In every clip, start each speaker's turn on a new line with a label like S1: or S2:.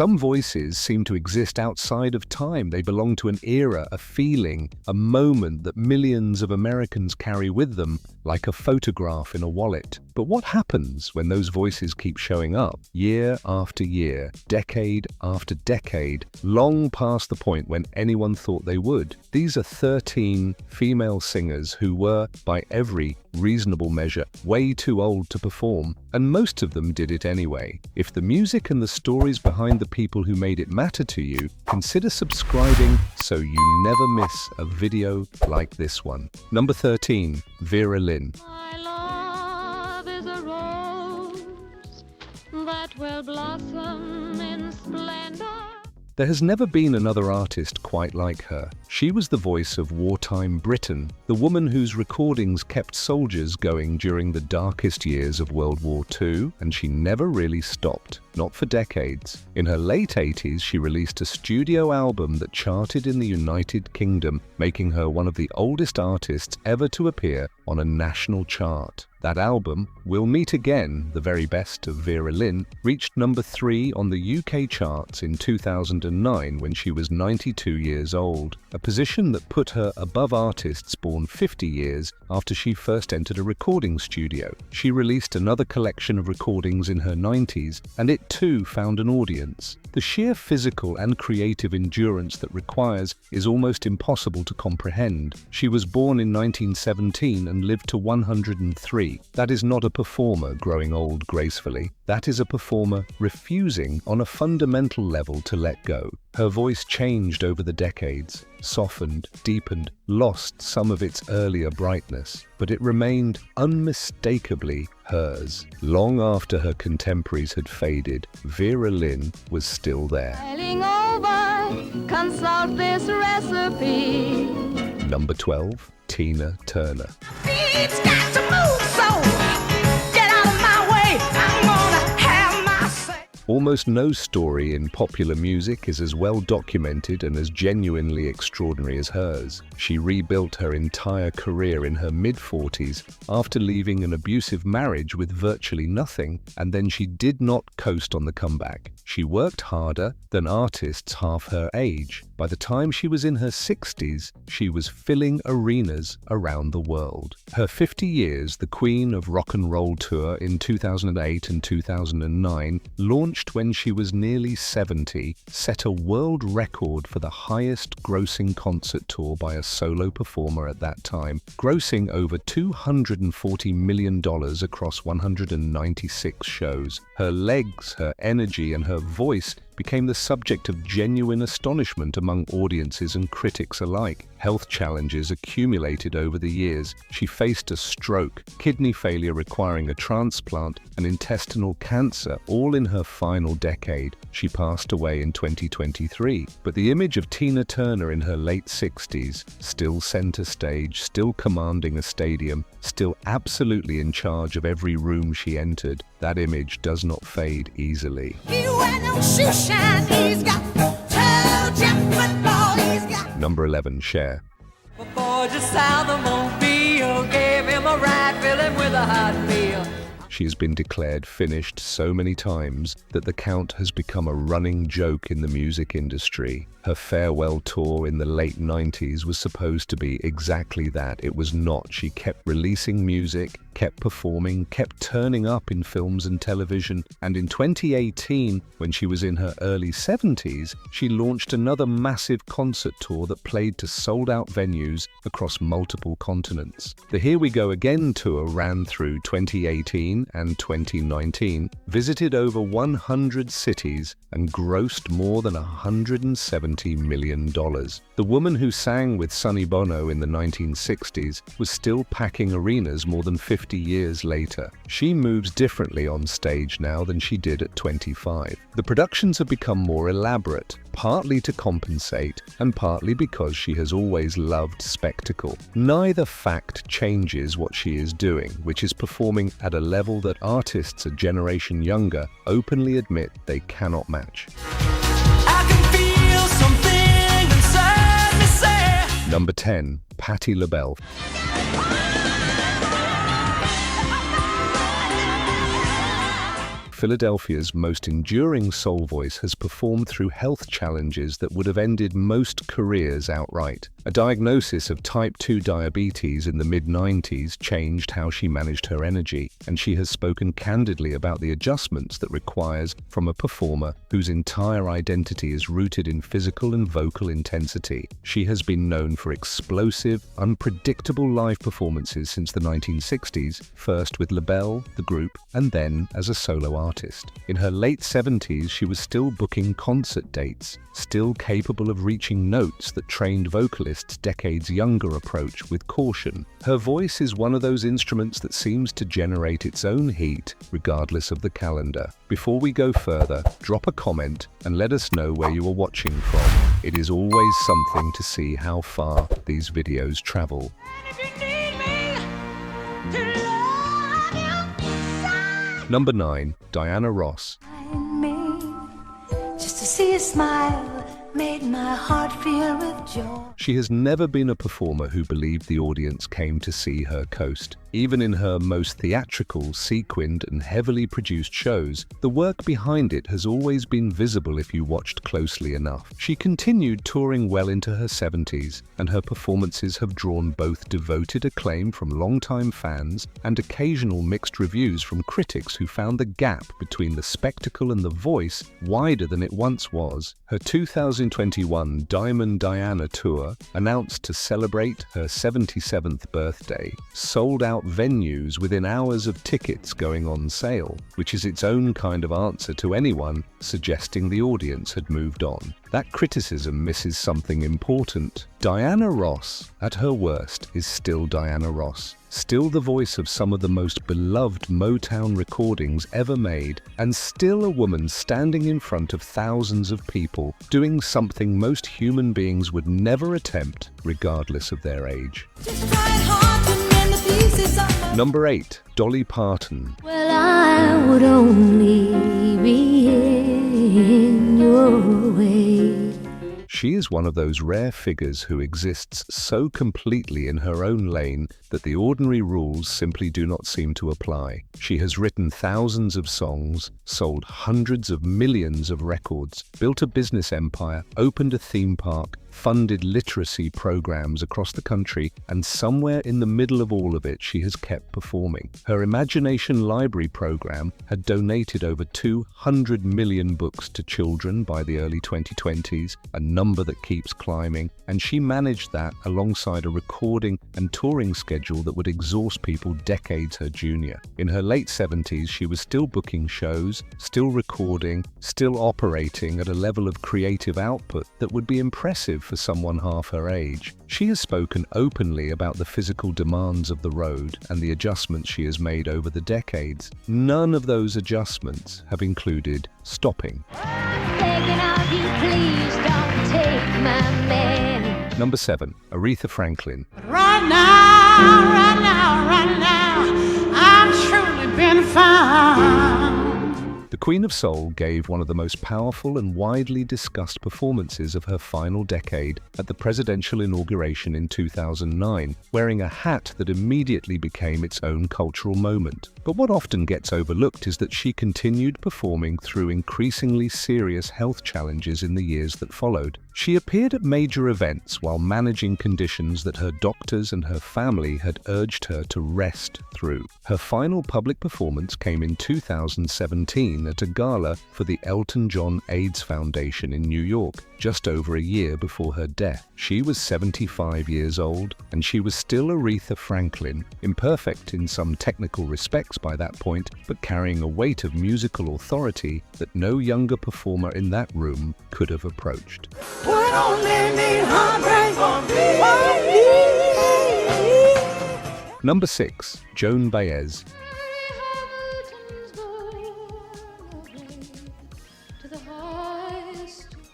S1: Some voices seem to exist outside of time. They belong to an era, a feeling, a moment that millions of Americans carry with them, like a photograph in a wallet. But what happens when those voices keep showing up, year after year, decade after decade, long past the point when anyone thought they would? These are 13 female singers who were, by every reasonable measure, way too old to perform, and most of them did it anyway. If the music and the stories behind the people who made it matter to you, consider subscribing so you never miss a video like this one. Number 13, Vera Lynn.
S2: My love is a rose that will blossom in splendor.
S1: There has never been another artist quite like her. She was the voice of wartime Britain, the woman whose recordings kept soldiers going during the darkest years of World War II, and she never really stopped, not for decades. In her late 80s, she released a studio album that charted in the United Kingdom, making her one of the oldest artists ever to appear on a national chart. That album, We'll Meet Again, the very best of Vera Lynn, reached number 3 on the UK charts in 2009 when she was 92 years old, a position that put her above artists born 50 years after she first entered a recording studio. She released another collection of recordings in her 90s, and it too found an audience. The sheer physical and creative endurance that requires is almost impossible to comprehend. She was born in 1917 and lived to 103. That is not a performer growing old gracefully. That is a performer refusing on a fundamental level to let go. Her voice changed over the decades, softened, deepened, lost some of its earlier brightness, but it remained unmistakably hers. Long after her contemporaries had faded, Vera Lynn was still there.
S2: Sailing over, consult this recipe.
S1: Number 12, Tina Turner.
S2: It's got to move, so get out of my way. I'm gonna have my say.
S1: Almost no story in popular music is as well documented and as genuinely extraordinary as hers. She rebuilt her entire career in her mid-40s after leaving an abusive marriage with virtually nothing, and then she did not coast on the comeback. She worked harder than artists half her age. By the time she was in her 60s, she was filling arenas around the world. Her 50 years, the Queen of Rock and Roll tour in 2008 and 2009, launched when she was nearly 70, set a world record for the highest grossing concert tour by a solo performer at that time, grossing over $240 million across 196 shows. Her legs, her energy, and her voice became the subject of genuine astonishment among audiences and critics alike. Health challenges accumulated over the years. She faced a stroke, kidney failure requiring a transplant, and intestinal cancer, all in her final decade. She passed away in 2023. But the image of Tina Turner in her late 60s, still center stage, still commanding a stadium, still absolutely in charge of every room she entered, that image does not fade easily. Number 11, Cher. She has been declared finished so many times that the count has become a running joke in the music industry. Her farewell tour in the late 90s was supposed to be exactly that. It was not. She kept releasing music, kept performing, kept turning up in films and television, and in 2018, when she was in her early 70s, she launched another massive concert tour that played to sold-out venues across multiple continents. The Here We Go Again tour ran through 2018 and 2019, visited over 100 cities, and grossed more than $170 million. The woman who sang with Sonny Bono in the 1960s was still packing arenas more than 50 years later. She moves differently on stage now than she did at 25. The productions have become more elaborate, partly to compensate and partly because she has always loved spectacle. Neither fact changes what she is doing, which is performing at a level that artists a generation younger openly admit they cannot match. Number 10, Patti LaBelle. Philadelphia's most enduring soul voice has performed through health challenges that would have ended most careers outright. A diagnosis of type 2 diabetes in the mid-90s changed how she managed her energy, and she has spoken candidly about the adjustments that requires from a performer whose entire identity is rooted in physical and vocal intensity. She has been known for explosive, unpredictable live performances since the 1960s, first with LaBelle, the group, and then as a solo artist. In her late 70s, she was still booking concert dates, still capable of reaching notes that trained vocalists decades younger approach with caution. Her voice is one of those instruments that seems to generate its own heat, regardless of the calendar. Before we go further, drop a comment and let us know where you are watching from. It is always something to see how far these videos travel. Number 9. Diana Ross.
S2: Just to see a smile made my heart feel with joy.
S1: She has never been a performer who believed the audience came to see her coast. Even in her most theatrical, sequined, and heavily produced shows, the work behind it has always been visible if you watched closely enough. She continued touring well into her 70s, and her performances have drawn both devoted acclaim from longtime fans and occasional mixed reviews from critics who found the gap between the spectacle and the voice wider than it once was. Her 2021 Diamond Diana tour, announced to celebrate her 77th birthday, sold out venues within hours of tickets going on sale, which is its own kind of answer to anyone suggesting the audience had moved on. That criticism misses something important. Diana Ross, at her worst, is still Diana Ross, still the voice of some of the most beloved Motown recordings ever made, and still a woman standing in front of thousands of people, doing something most human beings would never attempt, regardless of their age. Number 8. Dolly Parton.
S2: Well, I would only be in your way.
S1: She is one of those rare figures who exists so completely in her own lane that the ordinary rules simply do not seem to apply. She has written thousands of songs, sold hundreds of millions of records, built a business empire, opened a theme park, funded literacy programs across the country, and somewhere in the middle of all of it, she has kept performing. Her Imagination Library program had donated over 200 million books to children by the early 2020s, a number that keeps climbing, and she managed that alongside a recording and touring schedule that would exhaust people decades her junior. In her late 70s, she was still booking shows, still recording, still operating at a level of creative output that would be impressive for someone half her age. She has spoken openly about the physical demands of the road and the adjustments she has made over the decades. None of those adjustments have included stopping. Number 7. Aretha Franklin.
S3: Right now, I'm truly been found.
S1: The Queen of Soul gave one of the most powerful and widely discussed performances of her final decade at the presidential inauguration in 2009, wearing a hat that immediately became its own cultural moment. But what often gets overlooked is that she continued performing through increasingly serious health challenges in the years that followed. She appeared at major events while managing conditions that her doctors and her family had urged her to rest through. Her final public performance came in 2017 at a gala for the Elton John AIDS Foundation in New York, just over a year before her death. She was 75 years old, and she was still Aretha Franklin, imperfect in some technical respects by that point, but carrying a weight of musical authority that no younger performer in that room could have approached. Number 6. Joan Baez.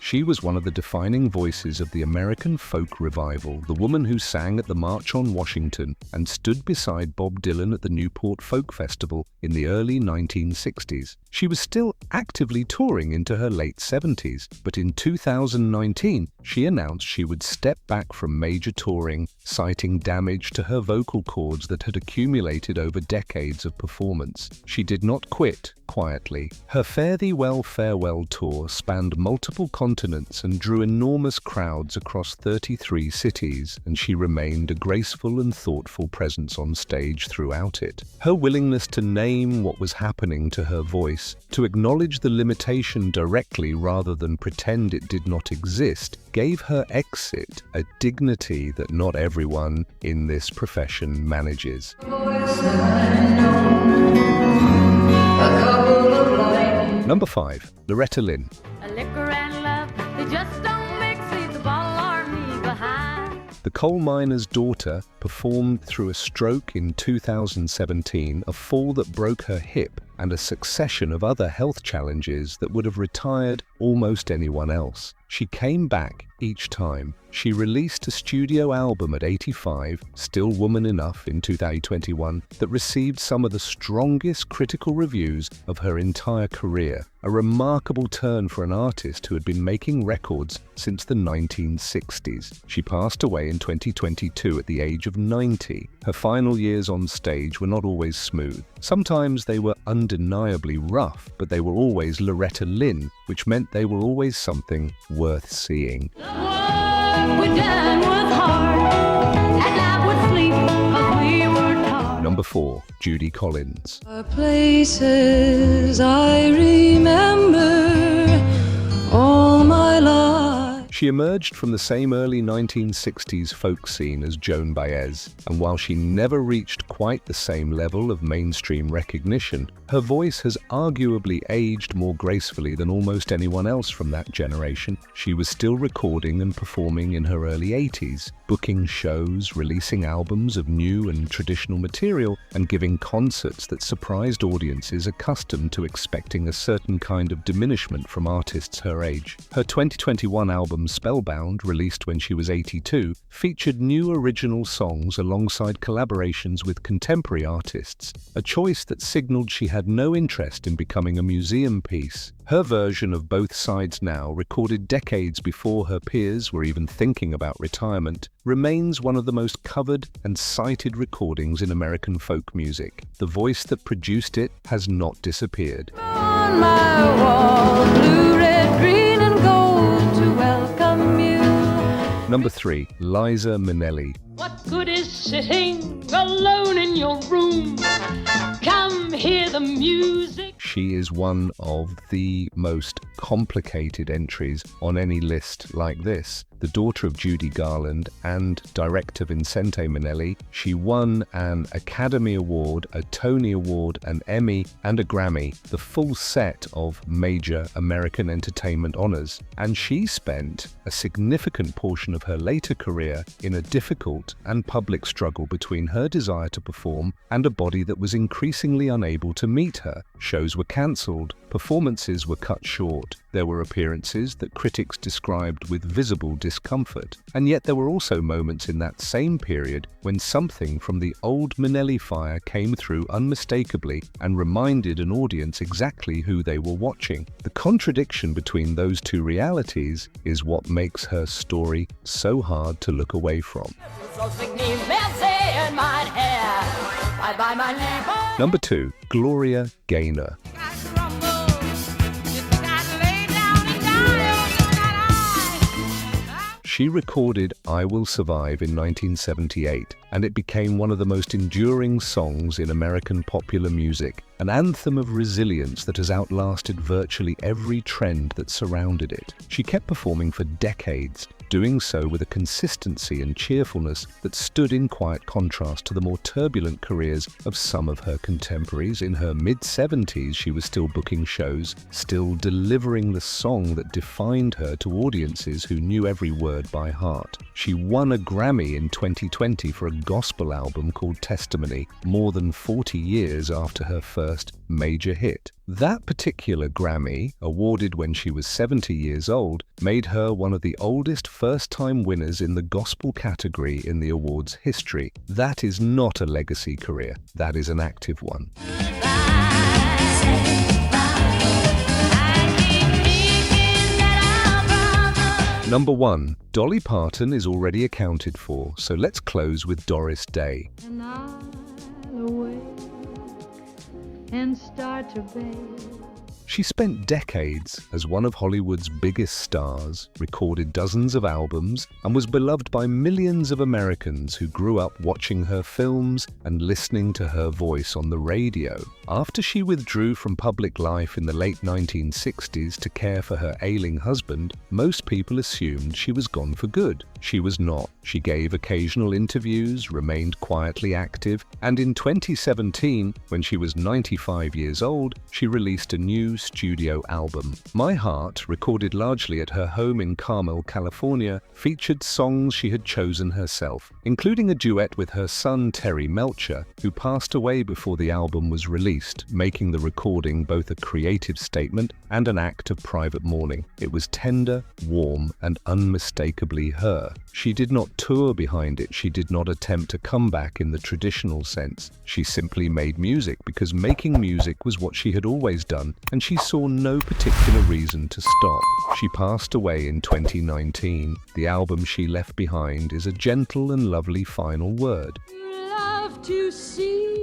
S1: She was one of the defining voices of the American folk revival, the woman who sang at the March on Washington and stood beside Bob Dylan at the Newport Folk Festival in the early 1960s. She was still actively touring into her late 70s, but in 2019, she announced she would step back from major touring, citing damage to her vocal cords that had accumulated over decades of performance. She did not quit, quietly. Her Fare Thee Well Farewell tour spanned multiple continents and drew enormous crowds across 33 cities, and she remained a graceful and thoughtful presence on stage throughout it. Her willingness to name what was happening to her voice, to acknowledge the limitation directly rather than pretend it did not exist, gave her exit a dignity that not everyone in this profession manages. Number 5. Loretta Lynn.
S4: Liquor and love, they just don't mix, leave the bottle or me behind.
S1: The coal miner's daughter performed through a stroke in 2017, a fall that broke her hip, and a succession of other health challenges that would have retired almost anyone else. She came back each time. She released a studio album at 85, Still Woman Enough, in 2021, that received some of the strongest critical reviews of her entire career, a remarkable turn for an artist who had been making records since the 1960s. She passed away in 2022 at the age of 90. Her final years on stage were not always smooth. Sometimes they were undeniably rough, but they were always Loretta Lynn, which meant they were always something worth seeing. Number 4. Judy Collins.
S5: Places I remember all my life.
S1: She emerged from the same early 1960s folk scene as Joan Baez, and while she never reached quite the same level of mainstream recognition, her voice has arguably aged more gracefully than almost anyone else from that generation. She was still recording and performing in her early 80s, booking shows, releasing albums of new and traditional material, and giving concerts that surprised audiences accustomed to expecting a certain kind of diminishment from artists her age. Her 2021 album Spellbound, released when she was 82, featured new original songs alongside collaborations with contemporary artists, a choice that signaled she had no interest in becoming a museum piece. Her version of Both Sides Now, recorded decades before her peers were even thinking about retirement, remains one of the most covered and cited recordings in American folk music. The voice that produced it has not disappeared.
S4: On my wall, blue, red, green, and gold to welcome you.
S1: Number 3. Liza Minnelli.
S3: What good is sitting alone in your room? Come hear the music.
S1: She is one of the most complicated entries on any list like this. The daughter of Judy Garland and director Vincente Minnelli, she won an Academy Award, a Tony Award, an Emmy, and a Grammy, the full set of major American entertainment honors. And she spent a significant portion of her later career in a difficult and public struggle between her desire to perform and a body that was increasingly unable to meet her. Shows were cancelled, performances were cut short, there were appearances that critics described with visible discomfort, and yet there were also moments in that same period when something from the old Minnelli fire came through unmistakably and reminded an audience exactly who they were watching. The contradiction between those two realities is what makes her story so hard to look away from. Number 2. Gloria Gaynor. She recorded I Will Survive in 1978, and it became one of the most enduring songs in American popular music, an anthem of resilience that has outlasted virtually every trend that surrounded it. She kept performing for decades, doing so with a consistency and cheerfulness that stood in quiet contrast to the more turbulent careers of some of her contemporaries. In her mid-70s, she was still booking shows, still delivering the song that defined her to audiences who knew every word by heart. She won a Grammy in 2020 for a gospel album called Testimony, more than 40 years after her first major hit. That particular Grammy, awarded when she was 70 years old, made her one of the oldest first-time winners in the gospel category in the awards history. That is not a legacy career, that is an active one. Number 1. Dolly Parton is already accounted for, so let's close with Doris Day.
S5: And I'll awake
S4: and start to bathe.
S1: She spent decades as one of Hollywood's biggest stars, recorded dozens of albums, and was beloved by millions of Americans who grew up watching her films and listening to her voice on the radio. After she withdrew from public life in the late 1960s to care for her ailing husband, most people assumed she was gone for good. She was not. She gave occasional interviews, remained quietly active, and in 2017, when she was 95 years old, she released a new studio album. My Heart, recorded largely at her home in Carmel, California, featured songs she had chosen herself, including a duet with her son Terry Melcher, who passed away before the album was released, making the recording both a creative statement and an act of private mourning. It was tender, warm, and unmistakably her. She did not tour behind it. She did not attempt a comeback in the traditional sense. She simply made music because making music was what she had always done, and she saw no particular reason to stop. She passed away in 2019. The album she left behind is a gentle and lovely final word.
S4: Love to see